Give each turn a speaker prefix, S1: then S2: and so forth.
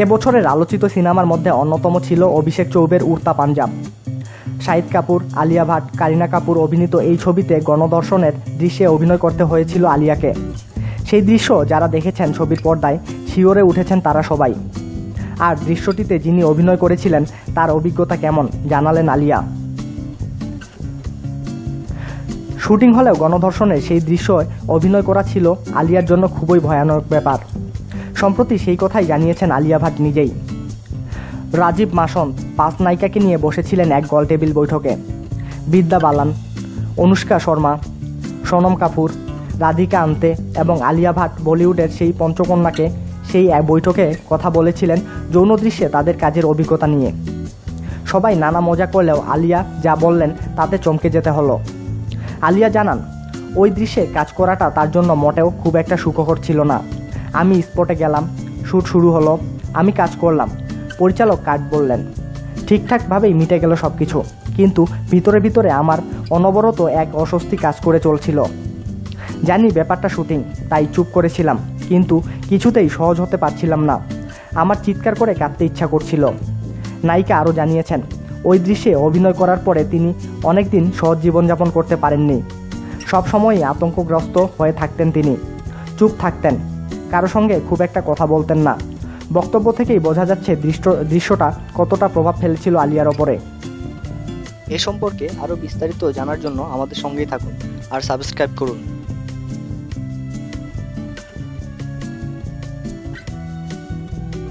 S1: এবছরের আলোচিত সিনেমার মধ্যে অন্যতম ছিল অভিষেক চৌবের উড়তা পাঞ্জাব। শাহিদ কাপুর, আলিয়া ভাট, কারিনা কাপুর অভিনীত এই ছবিতে গণধর্ষণের দৃশ্যে অভিনয় করতে হয়েছিল আলিয়াকে। সেই দৃশ্য যারা দেখেছেন ছবির পর্দায় শিওরে উঠেছেন তারা সবাই। আর দৃশ্যটিতে যিনি অভিনয় করেছিলেন তার অভিজ্ঞতা কেমন জানালেন আলিয়া। শুটিং হলেও গণধর্ষণের সেই দৃশ্য অভিনয় করা ছিল আলিয়ার জন্য খুবই ভয়ানক ব্যাপার। সম্প্রতি সেই কথাই জানিয়েছেন আলিয়া ভাট নিজেই। রাজীব মাসন 5 নায়িকাকে নিয়ে বসেছিলেন এক গোলটেবিল বৈঠকে। বিদ্যা বালান, অনুষ্কা শর্মা, সোনম কাপুর, রাধিকা আন্তে এবং আলিয়া ভাট বলিউডের সেই পঞ্চকন্যাকে সেই এক বৈঠকে কথা বলেছিলেন যৌন দৃশ্যে তাদের কাজের অভিজ্ঞতা নিয়ে। সবাই নানা মজা করলেও আলিয়া যা বললেন তাতে চমকে যেতে হলো। আলিয়া জানান, ওই দৃশ্যে কাজ করাটা তার জন্য মোটেও খুব একটা সুখকর ছিল না। আমি স্পটে গেলাম, শ্যুট শুরু হলো, আমি কাজ করলাম, পরিচালক কাট বললেন, ঠিকঠাকভাবেই মিটে গেল সব কিছু, কিন্তু ভিতরে ভিতরে আমার অনবরত এক অস্বস্তি কাজ করে চলছিল। জানি ব্যাপারটা শুটিং, তাই চুপ করেছিলাম, কিন্তু কিছুতেই সহজ হতে পারছিলাম না। আমার চিৎকার করে কাঁদতে ইচ্ছা করছিল। নায়িকা আরও জানিয়েছেন, ওই দৃশ্যে অভিনয় করার পরে তিনি অনেকদিন সহজ জীবনযাপন করতে পারেননি। সব সময়ই আতঙ্কগ্রস্ত হয়ে থাকতেন তিনি, চুপ থাকতেন, কারো সঙ্গে খুব একটা কথা বলতেন না। বক্তব্য থেকেই বোঝা যাচ্ছে দৃশ্যটা কতটা প্রভাব ফেলেছিল আলিয়ার ওপরে।
S2: এ সম্পর্কে আরও বিস্তারিত জানার জন্য আমাদের সঙ্গেই থাকুন আর সাবস্ক্রাইব করুন।